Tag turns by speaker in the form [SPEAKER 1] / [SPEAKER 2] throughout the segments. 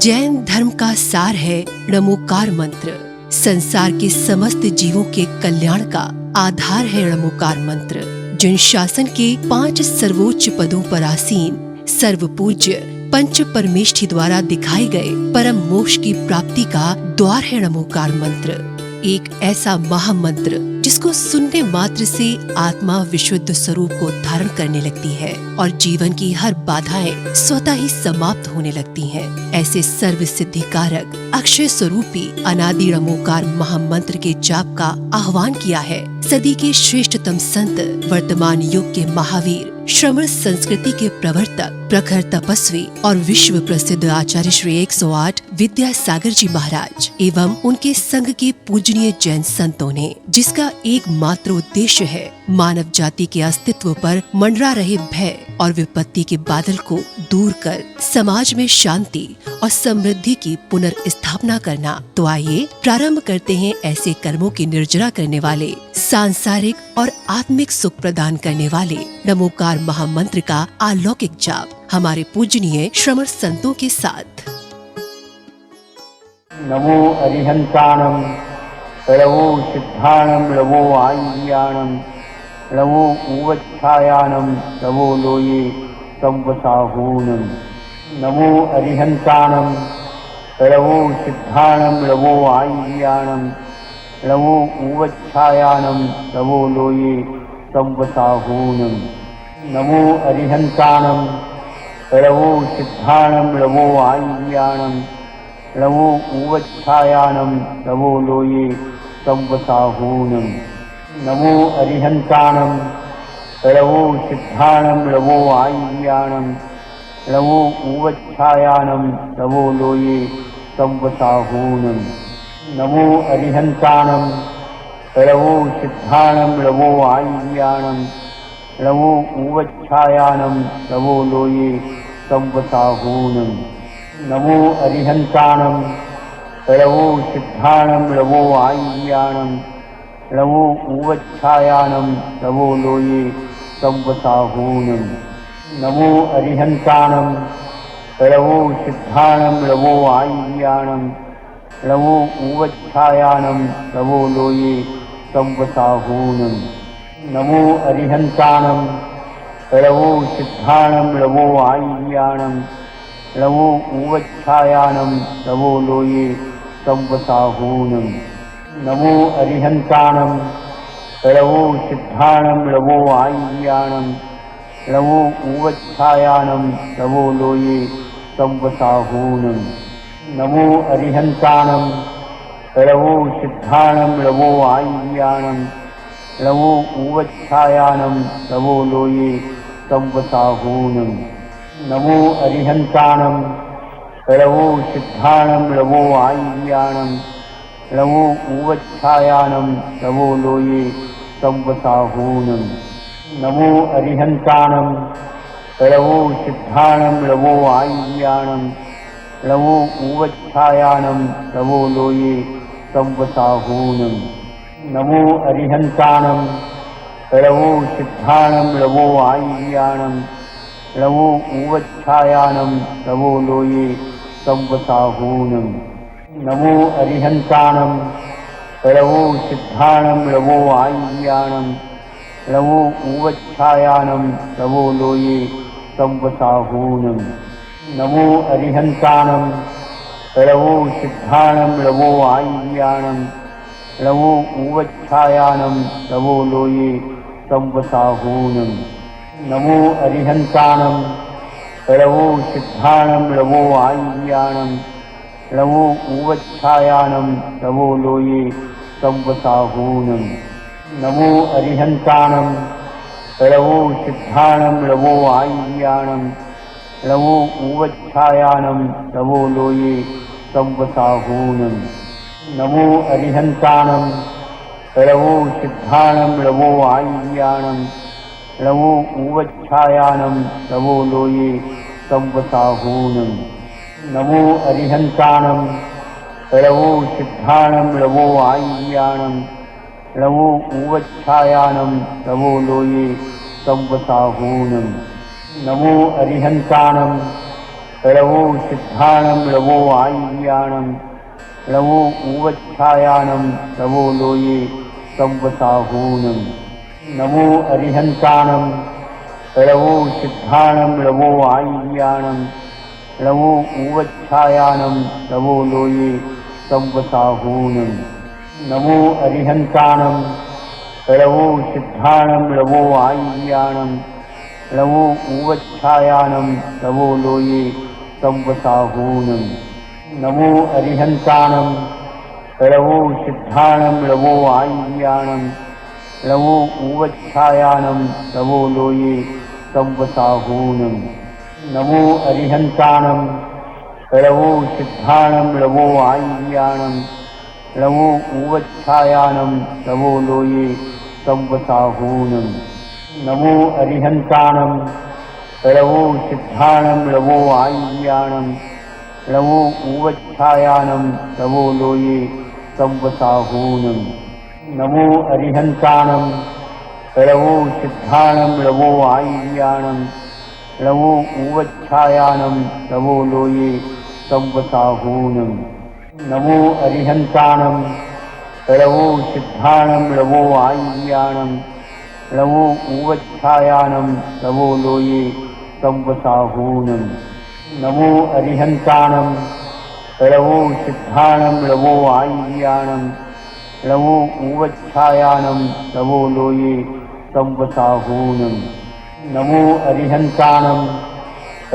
[SPEAKER 1] जैन धर्म का सार है णमोकार मंत्र। संसार के समस्त जीवों के कल्याण का आधार है णमोकार मंत्र। जिन शासन के 5 सर्वोच्च पदों पर आसीन सर्व पूज्य पंच परमेष्ठी द्वारा दिखाए गए परम मोक्ष की प्राप्ति का द्वार है णमोकार मंत्र। एक ऐसा महामंत्र जिसको सुनने मात्र से आत्मा विशुद्ध स्वरूप को धारण करने लगती है और जीवन की हर बाधाएं स्वतः ही समाप्त होने लगती हैं। ऐसे सर्व सिद्धि कारक अक्षय स्वरूपी अनादि णमोकार महामंत्र के जाप का आह्वान किया है सदी के श्रेष्ठतम संत, वर्तमान युग के महावीर, श्रमण संस्कृति के प्रवर्तक, प्रखर तपस्वी और विश्व प्रसिद्ध आचार्य श्री 108 विद्यासागर जी महाराज एवं उनके संघ के पूजनीय जैन संतों ने, जिसका एकमात्र उद्देश्य है मानव जाति के अस्तित्व पर मंडरा रहे भय और विपत्ति के बादल को दूर कर समाज में शांति और समृद्धि की पुनर्स्थापना करना। तो आइए प्रारंभ करते हैं ऐसे कर्मों की निर्जरा करने वाले, सांसारिक और आत्मिक सुख प्रदान करने वाले णमोकार महामंत्र का अलौकिक जाप हमारे पूजनीय श्रमण संतों के साथ।
[SPEAKER 2] नमो अरिहंताणं णवो सिद्धाणं णवो आय्याणं णवो उवच्छायाणं णवो लोये संवसाहूनं। नमो अरिहंताणं णवो सिद्धाणं णवो आय्याणं णवो उवच्छायाणं णवो लोये संवसाहूनं। नमो अरिहंताणं णवो सिद्धाणं णवो आय्याणं णवो उवच्छायाणं णवो लोये संवसाहूनं। नमो अरिहंताणं णवो सिद्धाणं णवो आय्याणं णवो उवच्छायाणं णवो लोये संवसाहूनं। नमो अरिहंताणं णवो सिद्धाणं णवो आय्याणं णवो उवच्छायाणं णवो लोये संवसाहूनं। नमो अरिहंताणं णवो सिद्धाणं णवो आय्याणं णवो उवच्छायाणं णवो लोये संवसाहूनं। नमो अरिहंताणं णवो सिद्धाणं णवो आय्याणं णवो उवच्छायाणं णवो लोये संवसाहूनं। नमो अरिहंताणं णवो सिद्धाणं णवो आय्याणं णवो उवच्छायाणं णवो लोये संवसाहूनं। नमो अरिहंताणं णवो सिद्धाणं णवो आय्याणं णवो उवच्छायाणं णवो लोये संवसाहूनं। नमो अरिहंताणं णवो सिद्धाणं णवो आय्याणं णवो उवच्छायाणं णवो लोये संवसाहूनं। नमो अरिहंताणं णवो सिद्धाणं णवो आय्याणं णवो उवच्छायाणं णवो लोये संवसाहूनं। नमो अरिहंताणं णवो सिद्धाणं णवो आय्याणं णवो उवच्छायाणं णवो लोये संवसाहूनं। नमो अरिहंताणं णवो सिद्धाणं णवो आय्याणं णवो उवच्छायाणं णवो लोये संवसाहूनं। नमो अरिहंताणं णवो सिद्धाणं णवो आय्याणं णवो उवच्छायाणं णवो लोये संवसाहूनं। नमो अरिहंताणं णवो सिद्धाणं णवो आय्याणं णवो उवच्छायाणं णवो लोये संवसाहूनं। नमो अरिहंताणं णवो सिद्धाणं णवो आय्याणं णवो उवच्छायाणं णवो लोये संवसाहूनं। नमो अरिहंताणं णवो सिद्धाणं णवो आय्याणं णवो उवच्छायाणं णवो लोये संवसाहूनं। नमो अरिहंताणं णवो सिद्धाणं णवो आय्याणं णवो उवच्छायाणं णवो लोये संवसाहूनं। नमो अरिहंताणं णवो सिद्धाणं णवो आय्याणं णवो उवच्छायाणं णवो लोये संवसाहूनं। नमो अरिहंताणं लवो सिद्धाणं लवो आय्याणं लवो ऊवच्छायानं लवो लोये संवसाहूनं नमो अरिहन्ताणं लवो सिद्धाणं लवो आय्याणं लवो ऊवच्छायानं लवो लोये संवसाहूनं नमो अरिहन्ताणं लवो सिद्धाणं लवो आय्याणं लवो ऊवच्छायानं लवो लोये संवसाहूनं नमो अरिहन्ताणं लवो सिद्धाणं लवो आय्याणं लवो ऊवच्छायानं लवो लोये संवसाहूनं नमो अरिहन्ताणं लवो सिद्धाणं लवो आय्याणं लवो ऊवच्छायानं लवो लोये संवसाहूनं नमो अरिहन्ताणं लवो सिद्धाणं लवो आय्याणं लवो ऊवच्छायानं लवो लोये संवसाहूनं नमो अरिहन्ताणं लवो सिद्धाणं लवो आय्याणं लवो ऊवच्छायानं लवो लोये संवसाहूनं नमो अरिहन्ताणं लवो सिद्धाणं लवो आय्याणं लवो ऊवच्छायानं लवो लोये संवसाहूनं नमो अरिहन्ताणं लवो सिद्धाणं लवो आय्याणं लवो ऊवच्छायानं लवो लोये संवसाहूनं नमो अरिहन्ताणं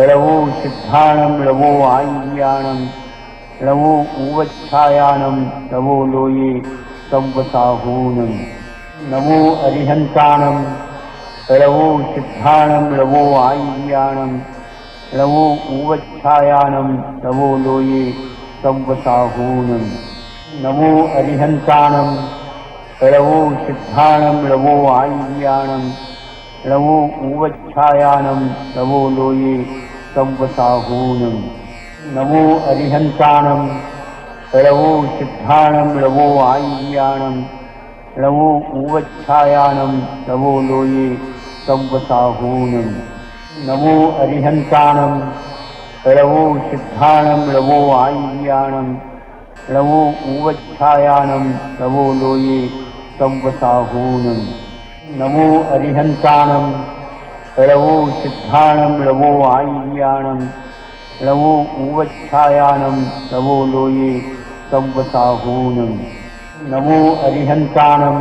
[SPEAKER 2] लवो सिद्धाणं लवो आय्याणं लवो ऊवच्छायानं लवो लोये संवसाहूनं नमो अरिहन्ताणं लवो सिद्धाणं लवो आय्याणं लवो ऊवच्छायानं लवो लोये संवसाहूनं नमो अरिहन्ताणं लवो सिद्धाणं लवो आय्याणं लवो ऊवच्छायानं लवो लोये संवसाहूनं नमो अरिहन्ताणं लवो सिद्धाणं लवो आय्याणं लवो ऊवच्छायानं लवो लोये संवसाहूनं नमो अरिहन्ताणं लवो सिद्धाणं लवो आय्याणं लवो ऊवच्छायानं लवो लोये संवसाहूनं नमो अरिहन्ताणं लवो सिद्धाणं लवो आय्याणं लवो ऊवच्छायानं लवो लोये संवसाहूनं नमो अरिहन्ताणं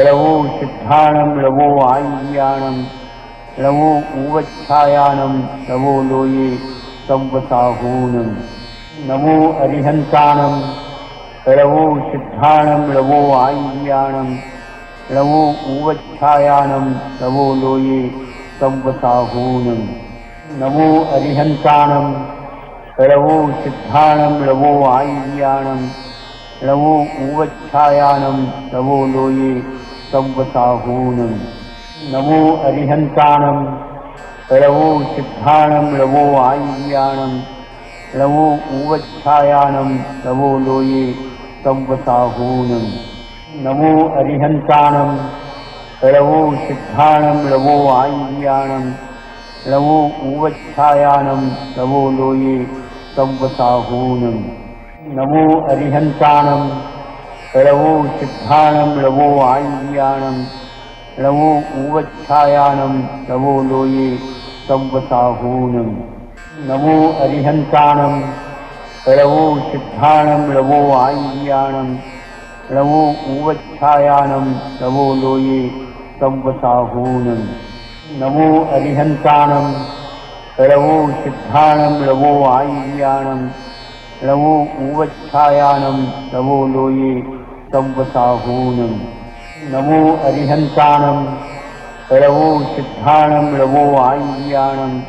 [SPEAKER 2] लवो सिद्धाणं लवो आय्याणं लवो ऊवच्छायानं लवो लोये संवसाहूनं नमो अरिहन्ताणं लवो सिद्धाणं लवो आय्याणं लवो ऊवच्छायानं लवो लोये संवसाहूनं नमो अरिहन्ताणं लवो सिद्धाणं लवो आय्याणं लवो ऊवच्छायानं लवो लोये संवसाहूनं नमो अरिहन्ताणं लवो सिद्धाणं लवो आय्याणं लवो ऊवच्छायानं लवो लोये संवसाहूनं नमो अरिहन्ताणं लवो सिद्धाणं लवो आय्याणं लवो ऊवच्छायानं लवो लोये संवसाहूनं नमो अरिहन्ताणं लवो सिद्धाणं लवो आय्याणं लवो ऊवच्छायानं लवो लोये संवसाहूनं नमो अरिहन्ताणं लवो सिद्धाणं लवो आय्याणं लवो ऊवच्छायानं लवो लोये संवसाहूनं नमो अरिहन्ताणं लवो सिद्धाणं लवो आय्याणं लवो ऊवच्छायानं लवो लोये संवसाहूनं नमो अरिहन्ताणं लवो सिद्धाणं लवो आय्याणं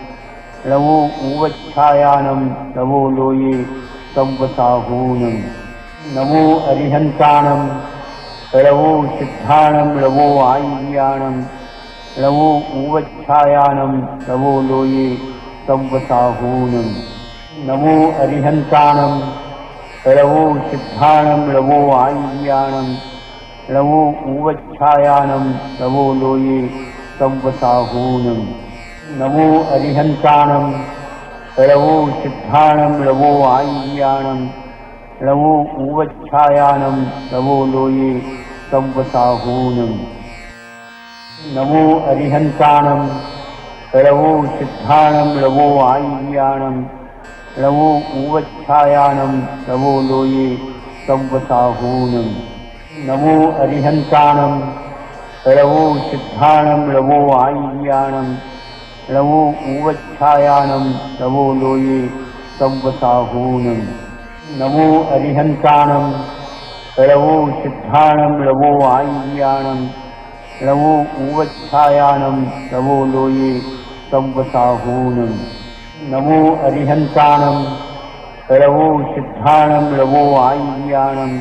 [SPEAKER 2] लवो ऊवच्छायानं लवो लोये संवसाहूनं नमो अरिहन्ताणं लवो सिद्धाणं लवो आय्याणं लवो ऊवच्छायानं लवो लोये संवसाहूनं नमो अरिहन्ताणं लवो सिद्धाणं लवो आय्याणं लवो ऊवच्छायानं लवो लोये संवसाहूनं नमो अरिहन्ताणं लवो सिद्धाणं लवो आय्याणं लवो उवच्छायानं लवो लोये संवसाहूनं नमो अरिहन्ताणं लवो सिद्धाणं लवो आय्याणं लवो उवच्छायानं लवो लोये संवसाहूनं नमो अरिहन्ताणं लवो सिद्धाणं लवो आय्याणं लवो उवच्छायानं लवो लोये संवसाहूनं नमो अरिहन्ताणं लवो सिद्धाणं लवो आय्याणं लवो उवच्छायानं लवो लोये संवसाहूनं नमो अरिहन्ताणं लवो सिद्धाणं लवो आय्याणं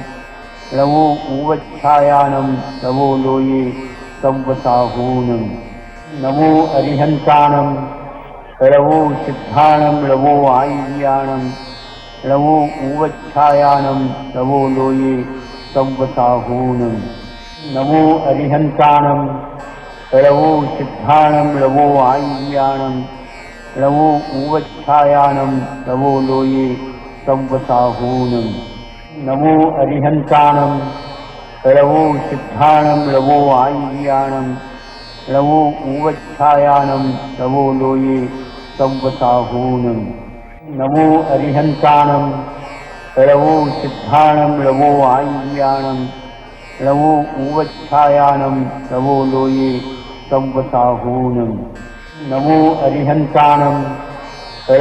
[SPEAKER 2] लवो उवच्छायानं लवो लोये संवसाहूनं नमो अरिहन्ताणं लवो सिद्धाणं लवो आय्याणं लवो उवच्छायानं लवो लोये संवसाहूनं नमो अरिहन्ताणं लवो सिद्धाणं लवो आय्याणं लवो उवच्छायानं लवो लोये संवसाहूनं नमो अरिहन्ताणं लवो सिद्धाणं लवो आय्याणं लवो उवच्छायानं लवो लोये संवसाहूनं नमो अरिहन्ताणं लवो सिद्धाणं लवो आय्याणं लवो उवच्छायानं लवो लोये संवसाहूनं नमो अरिहन्ताणं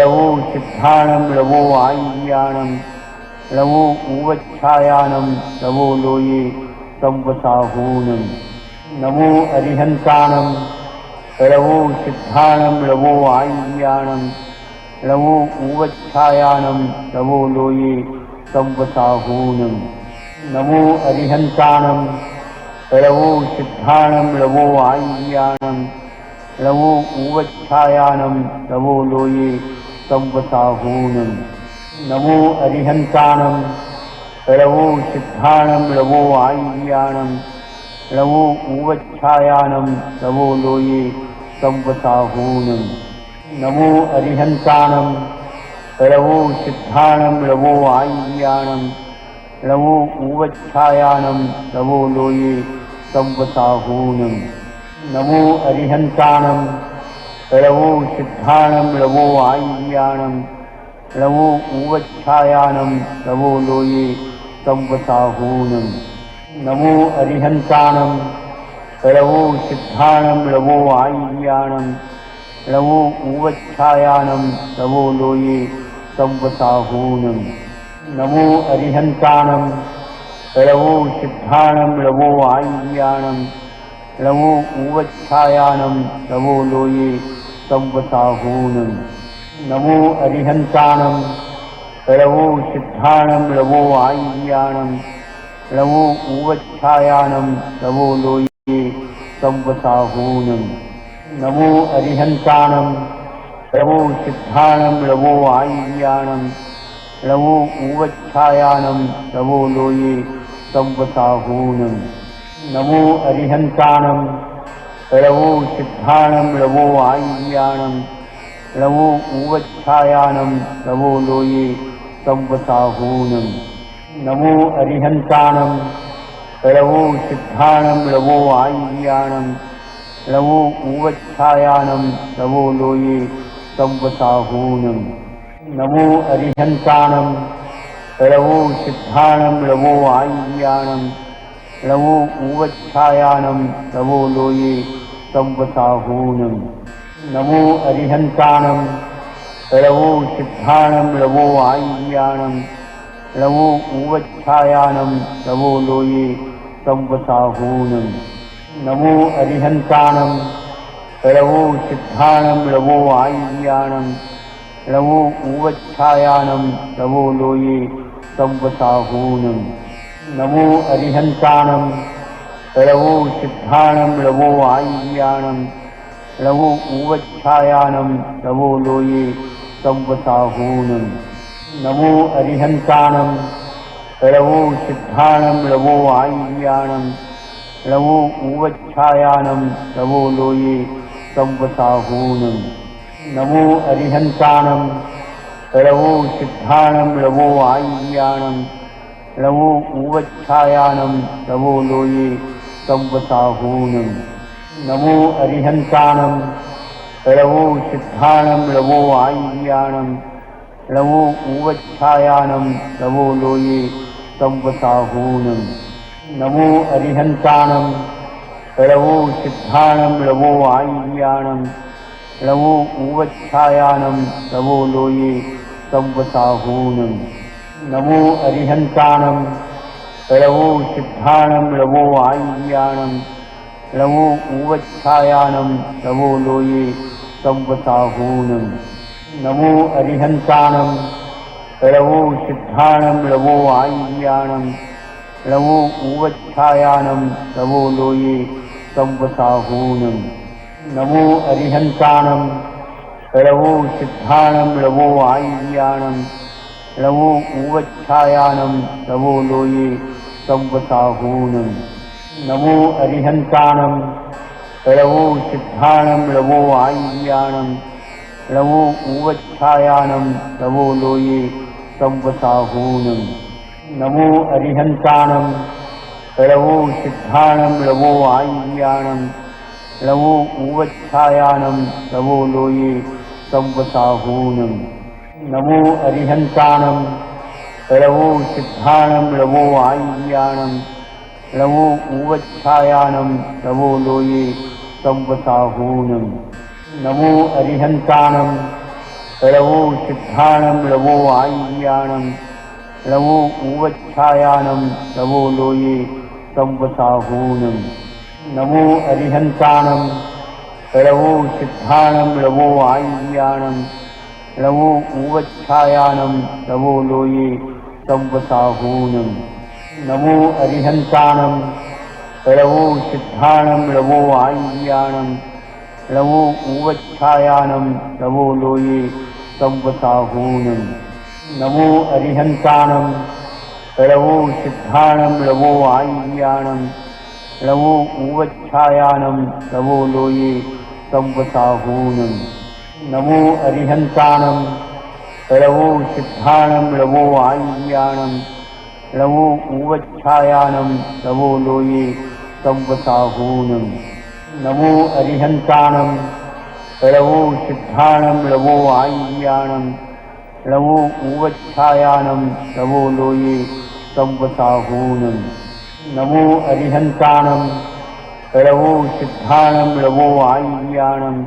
[SPEAKER 2] लवो सिद्धाणं लवो आय्याणं लवो उवच्छायानं लवो लोये संवसाहूनं नमो अरिहन्ताणं लवो सिद्धाणं लवो आय्याणं लवो उवच्छायानं लवो लोये संवसाहूनं नमो अरिहन्ताणं लवो सिद्धाणं लवो आय्याणं लवो उवच्छायानं लवो लोये संवसाहूनं नमो अरिहन्ताणं लवो सिद्धाणं लवो आय्याणं लवो उवच्छायानं लवो लोये संवसाहूनं नमो अरिहन्ताणं लवो सिद्धाणं लवो आय्याणं लवो उवच्छायानं लवो लोये संवसाहूनं नमो अरिहन्ताणं लवो सिद्धाणं लवो आय्याणं लवो उवच्छायानं लवो लोये संवसाहूनं नमो अरिहन्ताणं लवो सिद्धाणं लवो आय्याणं लवो उवच्छायानं लवो लोये संवसाहूनं नमो अरिहन्ताणं लवो सिद्धाणं लवो आय्याणं लवो उवच्छायानं लवो लोये संवसाहूनं नमो अरिहन्ताणं लवो सिद्धाणं लवो आय्याणं लवो उवच्छायानं लवो लोये संवसाहूनं नमो अरिहन्ताणं लवो सिद्धाणं लवो आय्याणं लवो उवच्छायानं लवो लोये संवसाहूनं नमो अरिहन्ताणं लवो सिद्धाणं लवो आय्याणं लवो उवच्छायानं लवो लोये संवसाहूनं नमो अरिहन्ताणं लवो सिद्धाणं लवो आय्याणं लवो उवच्छायानं लवो लोये संवसाहूनं नमो अरिहन्ताणं लवो सिद्धाणं लवो आय्याणं लवो उवच्छायानं लवो लोये संवसाहूनं नमो अरिहन्ताणं लवो सिद्धाणं लवो आय्याणं लवो उवच्छायानं लवो लोये संवसाहूनं नमो अरिहन्ताणं लवो सिद्धाणं लवो आय्याणं लवो उवच्छायानं लवो लोये संवसाहूनं नमो अरिहन्ताणं लवो सिद्धाणं लवो आय्याणं लवो उवच्छायानं लवो लोये संवसाहूनं नमो अरिहन्ताणं लवो सिद्धाणं लवो आय्याणं लवो उवच्छायानं लवो लोये संवसाहूनं नमो अरिहन्ताणं लवो सिद्धाणं लवो आय्याणं लवो उवच्छायानं लवो लोये संवसाहूनं नमो अरिहन्ताणं लवो सिद्धाणं लवो आय्याणं लवो उवच्छायानं लवो लोये संवसाहूनं नमो अरिहन्ताणं लवो सिद्धाणं लवो आय्याणं लवो उवच्छायानं लवो लोये संवसाहूनं नमो अरिहन्ताणं लवो सिद्धाणं लवो आय्याणं लवो उवच्छायानं लवो लोये संवसाहूनं नमो अरिहन्ताणं लवो सिद्धाणं लवो आय्याणं लवो उवच्छायानं लवो लोये संवसाहूनं नमो अरिहन्ताणं लवो सिद्धाणं लवो आय्याणं लवो उवच्छायानं लवो लोये संवसाहूनं नमो अरिहन्ताणं लवो सिद्धाणं लवो आय्याणं लवो उवच्छायानं लवो लोये संवसाहूनं नमो अरिहन्ताणं लवो सिद्धाणं लवो आय्याणं लवो उवच्छायानं लवो लोये संवसाहूनं नमो अरिहन्ताणं लवो सिद्धाणं लवो आय्याणं लवो उवच्छायानं लवो लोये संवसाहूनं नमो अरिहन्ताणं लवो सिद्धाणं लवो आय्याणं लवो उवच्छायानं लवो लोये संवसाहूनं नमो अरिहन्ताणं लवो सिद्धाणं लवो आय्याणं लवो उवच्छायानं लवो लोये संवसाहूनं नमो अरिहन्ताणं लवो सिद्धाणं लवो आय्याणं लवो उवच्छायानं लवो लोये संवसाहूनं नमो अरिहन्ताणं लवो सिद्धाणं लवो आय्याणं लवो उवच्छायानं लवो लोये संवसाहूनं नमो अरिहन्ताणं लवो सिद्धाणं लवो आय्याणं लवो उवच्छायानं लवो लोये संवसाहूनं नमो अरिहन्ताणं लवो सिद्धाणं लवो आय्याणं लवो उवच्छायानं लवो लोये संवसाहूनं नमो अरिहन्ताणं लवो सिद्धाणं लवो आय्याणं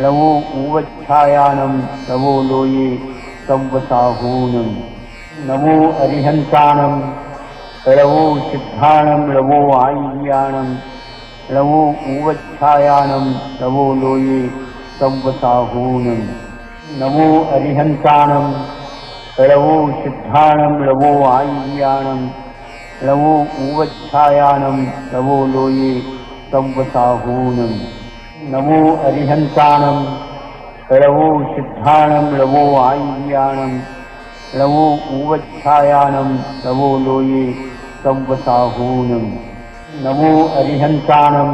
[SPEAKER 2] लवो उवच्छायानं लवो लोये संवसाहूनं नमो अरिहन्ताणं लवो सिद्धाणं लवो आय्याणं लवो उवच्छायानं लवो लोये संवसाहूनं नमो अरिहन्ताणं लवो सिद्धाणं लवो आय्याणं लवो उवच्छायानं लवो लोये संवसाहूनं नमो अरिहन्ताणं लवो सिद्धाणं लवो आय्याणं लवो उवच्छायानं लवो लोये संवसाहूनं नमो अरिहन्ताणं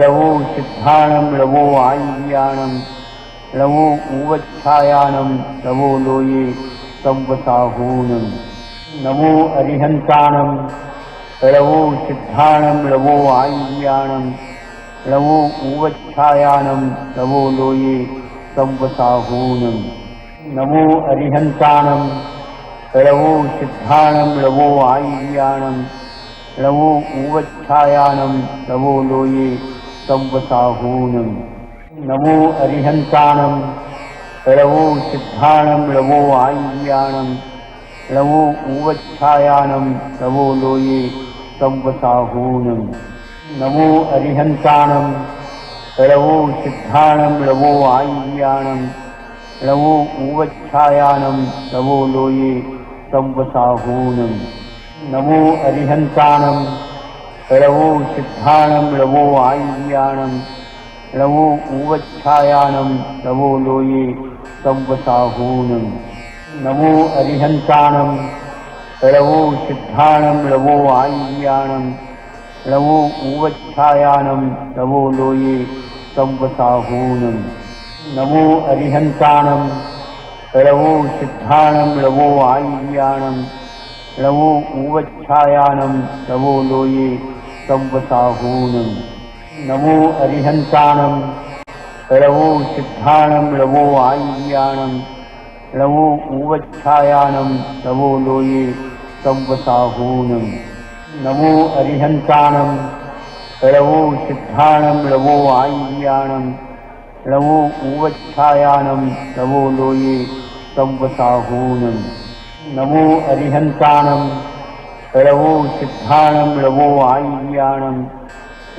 [SPEAKER 2] लवो सिद्धाणं लवो आय्याणं लवो उवच्छायानं लवो लोये संवसाहूनं नमो अरिहन्ताणं लवो सिद्धाणं लवो आय्याणं लवो उवच्छायानं लवो लोये संवसाहूनं नमो अरिहन्ताणं लवो सिद्धाणं लवो आय्याणं लवो उवच्छायानं लवो लोये संवसाहूनं नमो अरिहन्ताणं लवो सिद्धाणं लवो आय्याणं लवो उवच्छायानं लवो लोये संवसाहूनं नमो अरिहन्ताणं लवो सिद्धाणं लवो आय्याणं लवो उवच्छायानं लवो लोये संवसाहूनं नमो अरिहन्ताणं लवो सिद्धाणं लवो आय्याणं लवो उवच्छायानं लवो लोये संवसाहूनं नमो अरिहन्ताणं लवो सिद्धाणं लवो आय्याणं लवो उवच्छायानं लवो लोये संवसाहूनं नमो अरिहन्ताणं लवो सिद्धाणं लवो आय्याणं लवो उवच्छायानं लवो लोये संवसाहूनं नमो अरिहन्ताणं लवो सिद्धाणं लवो आय्याणं लवो उवच्छायानं लवो लोये संवसाहूनं नमो अरिहन्ताणं लवो सिद्धाणं लवो आय्याणं लवो उवच्छायानं लवो लोये संवसाहूनं नमो अरिहन्ताणं लवो सिद्धाणं लवो आय्याणं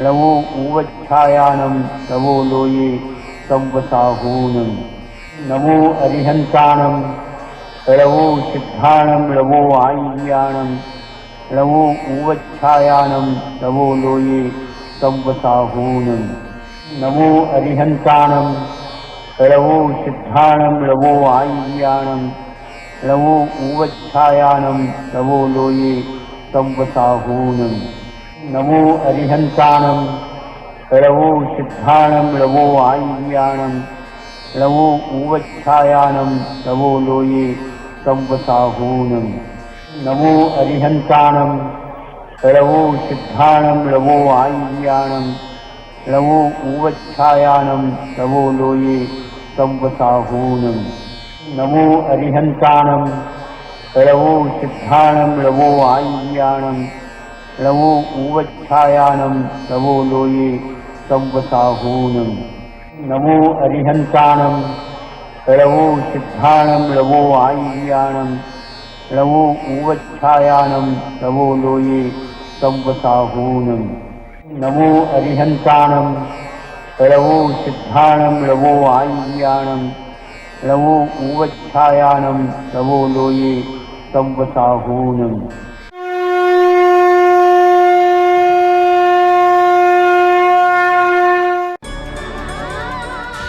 [SPEAKER 2] लवो उवच्छायानं लवो लोये संवसाहूनं नमो अरिहन्ताणं लवो सिद्धाणं लवो आय्याणं लवो उवच्छायानं लवो लोये संवसाहूनं नमो अरिहन्ताणं लवो सिद्धाणं लवो आय्याणं लवो उवच्छायानं लवो लोये संवसाहूनं नमो अरिहन्ताणं लवो सिद्धाणं लवो आय्याणं लवो उवच्छायानं लवो लोये संवसाहूनं नमो अरिहन्ताणं लवो सिद्धाणं लवो आय्याणं लवो उवच्छायानं लवो लोये संवसाहूनं नमो अरिहन्ताणं लवो सिद्धाणं लवो आय्याणं लवो उवच्छायानं लवो लोये संवसाहूनं नमो अरिहन्ताणं लवो सिद्धाणं लवो आय्याणं लवो उवच्छायानं लवो लोये संवसाहूनं नमो अरिहन्ताणं लवो सिद्धाणं लवो आय्याणं लवो उवच्छायानं लवो लोये संवसाहूनं